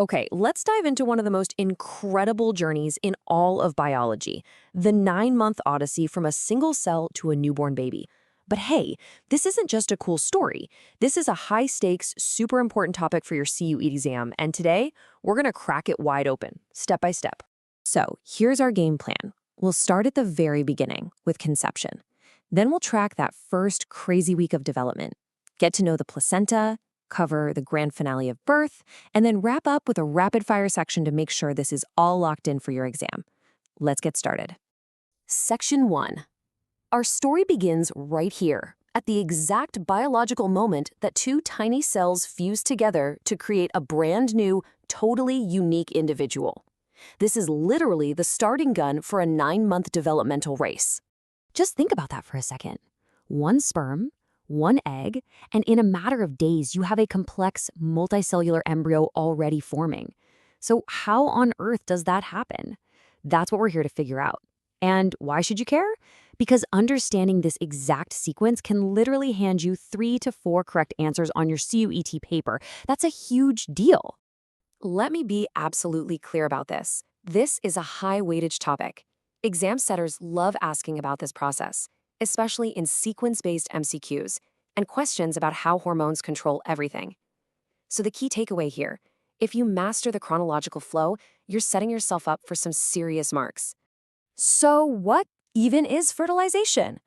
Okay, let's dive into one of the most incredible journeys in all of biology, the 9-month odyssey from a single cell to a newborn baby. But hey, this isn't just a cool story. This is a high-stakes, super important topic for your CUET exam, and today, we're going to crack it wide open, step by step. So, here's our game plan. We'll start at the very beginning, with conception. Then we'll track that first crazy week of development, get to know the placenta, cover the grand finale of birth, and then wrap up with a rapid-fire section to make sure this is all locked in for your exam. Let's get started. Section 1. Our story begins right here, at the exact biological moment that two tiny cells fuse together to create a brand new, totally unique individual. This is literally the starting gun for a 9-month developmental race. Just think about that for a second. One sperm, one egg, and in a matter of days, you have a complex multicellular embryo already forming. So how on earth does that happen? That's what we're here to figure out. And why should you care? Because understanding this exact sequence can literally hand you 3 to 4 correct answers on your CUET paper. That's a huge deal. Let me be absolutely clear about this. This is a high-weightage topic. Exam setters love asking about this process, especially in sequence-based MCQs, and questions about how hormones control everything. So the key takeaway here, if you master the chronological flow, you're setting yourself up for some serious marks. So what even is fertilization?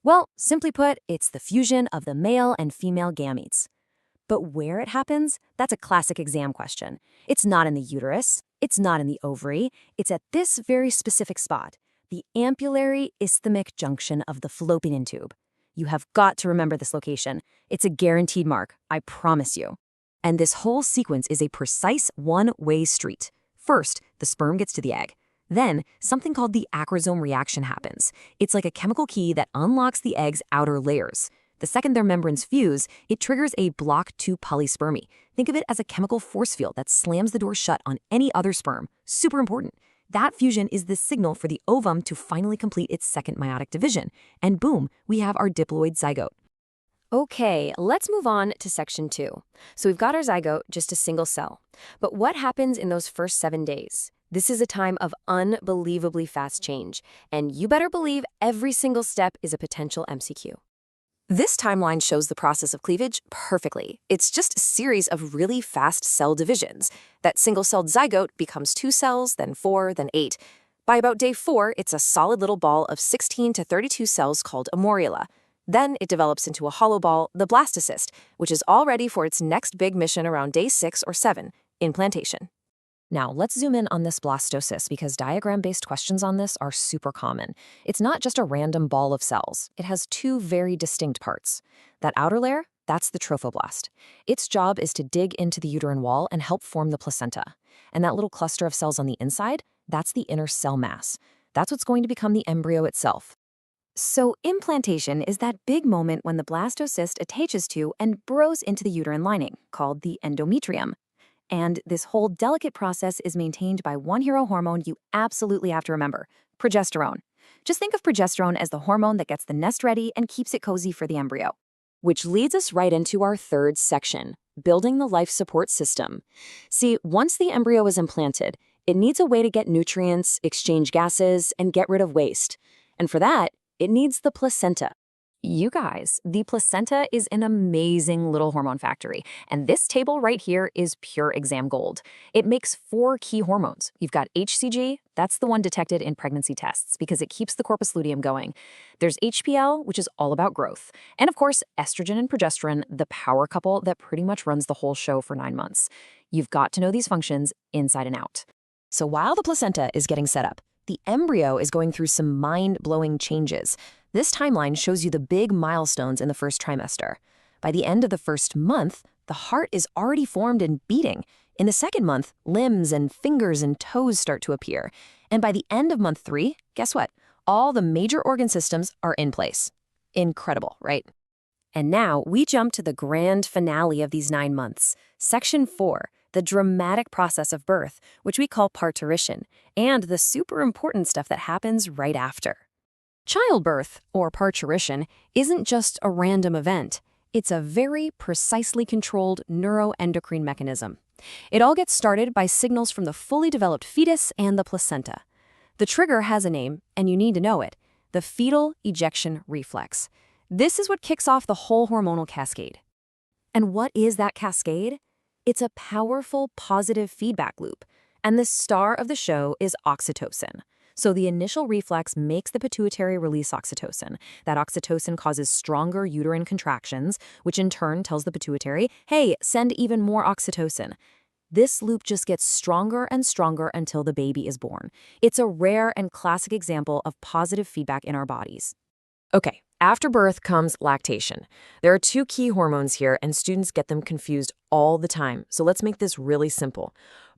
Well, simply put, it's the fusion of the male and female gametes. But where it happens, that's a classic exam question. It's not in the uterus, it's not in the ovary, it's at this very specific spot, the ampullary isthmic junction of the fallopian tube. You have got to remember this location. It's a guaranteed mark, I promise you. And this whole sequence is a precise one-way street. First, the sperm gets to the egg. Then, something called the acrosome reaction happens. It's like a chemical key that unlocks the egg's outer layers. The second their membranes fuse, it triggers a block 2 polyspermy. Think of it as a chemical force field that slams the door shut on any other sperm. Super important. That fusion is the signal for the ovum to finally complete its second meiotic division. And boom, we have our diploid zygote. Okay, let's move on to section 2. So we've got our zygote, just a single cell. But what happens in those first 7 days? This is a time of unbelievably fast change, and you better believe every single step is a potential MCQ. This timeline shows the process of cleavage perfectly. It's just a series of really fast cell divisions. That single-celled zygote becomes 2 cells, then 4, then 8. By about day 4, it's a solid little ball of 16 to 32 cells called a morula. Then it develops into a hollow ball, the blastocyst, which is all ready for its next big mission around day 6 or 7, implantation. Now, let's zoom in on this blastocyst because diagram-based questions on this are super common. It's not just a random ball of cells. It has 2 very distinct parts. That outer layer, that's the trophoblast. Its job is to dig into the uterine wall and help form the placenta. And that little cluster of cells on the inside, that's the inner cell mass. That's what's going to become the embryo itself. So implantation is that big moment when the blastocyst attaches to and burrows into the uterine lining, called the endometrium. And this whole delicate process is maintained by one hero hormone you absolutely have to remember, progesterone. Just think of progesterone as the hormone that gets the nest ready and keeps it cozy for the embryo. Which leads us right into our third section, building the life support system. See, once the embryo is implanted, it needs a way to get nutrients, exchange gases, and get rid of waste. And for that, it needs the placenta. You guys, the placenta is an amazing little hormone factory, and this table right here is pure exam gold. It makes 4 key hormones. You've got HCG, that's the one detected in pregnancy tests because it keeps the corpus luteum going. There's HPL, which is all about growth. And of course, estrogen and progesterone, the power couple that pretty much runs the whole show for 9 months. You've got to know these functions inside and out. So while the placenta is getting set up, the embryo is going through some mind-blowing changes. This timeline shows you the big milestones in the first trimester. By the end of the first month, the heart is already formed and beating. In the second month, limbs and fingers and toes start to appear. And by the end of month 3, guess what? All the major organ systems are in place. Incredible, right? And now we jump to the grand finale of these 9 months, section 4, the dramatic process of birth, which we call parturition, and the super important stuff that happens right after. Childbirth, or parturition, isn't just a random event. It's a very precisely controlled neuroendocrine mechanism. It all gets started by signals from the fully developed fetus and the placenta. The trigger has a name, and you need to know it: the fetal ejection reflex. This is what kicks off the whole hormonal cascade. And what is that cascade? It's a powerful positive feedback loop, and the star of the show is oxytocin. So the initial reflex makes the pituitary release oxytocin. That oxytocin causes stronger uterine contractions, which in turn tells the pituitary, hey, send even more oxytocin. This loop just gets stronger and stronger until the baby is born. It's a rare and classic example of positive feedback in our bodies. Okay, after birth comes lactation. There are two key hormones here, and students get them confused all the time. So let's make this really simple.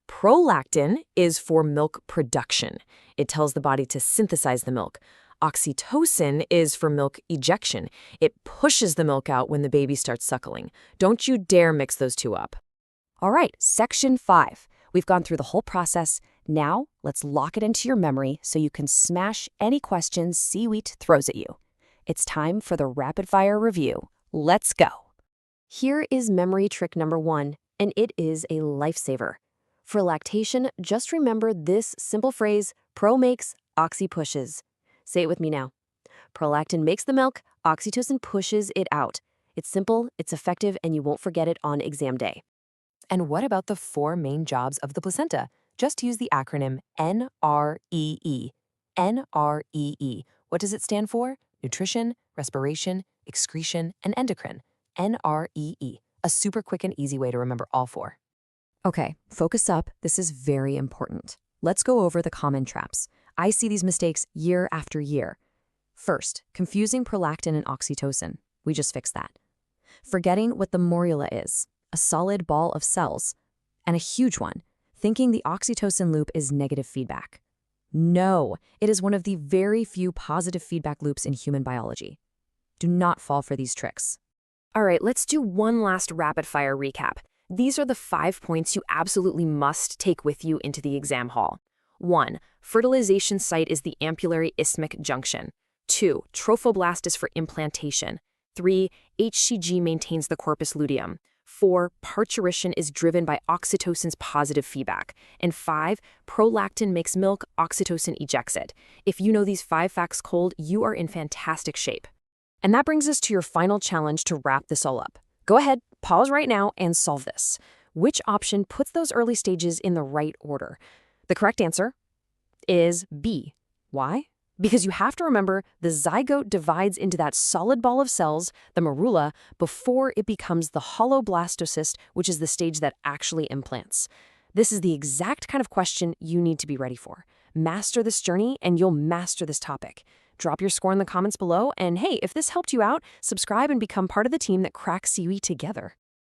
Prolactin is for milk production. It tells the body to synthesize the milk. Oxytocin is for milk ejection. It pushes the milk out when the baby starts suckling. Don't you dare mix those two up. All right, section 5. We've gone through the whole process. Now, let's lock it into your memory so you can smash any questions CUET throws at you. It's time for the rapid-fire review. Let's go. Here is memory trick number 1, and it is a lifesaver. For lactation, just remember this simple phrase: pro makes, oxy pushes. Say it with me now. Prolactin makes the milk, oxytocin pushes it out. It's simple, it's effective, and you won't forget it on exam day. And what about the 4 main jobs of the placenta? Just use the acronym NREE. NREE. What does it stand for? Nutrition, respiration, excretion, and endocrine. NREE. A super quick and easy way to remember all 4. Okay, focus up. This is very important. Let's go over the common traps. I see these mistakes year after year. First, confusing prolactin and oxytocin. We just fixed that. Forgetting what the morula is, a solid ball of cells. And a huge one, thinking the oxytocin loop is negative feedback. No, it is one of the very few positive feedback loops in human biology. Do not fall for these tricks. All right, let's do one last rapid-fire recap. These are the 5 points you absolutely must take with you into the exam hall. 1. Fertilization site is the ampullary isthmic junction. 2. Trophoblast is for implantation. 3. HCG maintains the corpus luteum. 4. Parturition is driven by oxytocin's positive feedback. And 5. Prolactin makes milk, oxytocin ejects it. If you know these 5 facts cold, you are in fantastic shape. And that brings us to your final challenge to wrap this all up. Go ahead, pause right now, and solve this. Which option puts those early stages in the right order? The correct answer is B. Why? Because you have to remember the zygote divides into that solid ball of cells, the morula, before it becomes the holoblastocyst, which is the stage that actually implants. This is the exact kind of question you need to be ready for. Master this journey, and you'll master this topic. Drop your score in the comments below, and hey, if this helped you out, subscribe and become part of the team that cracks CUET together.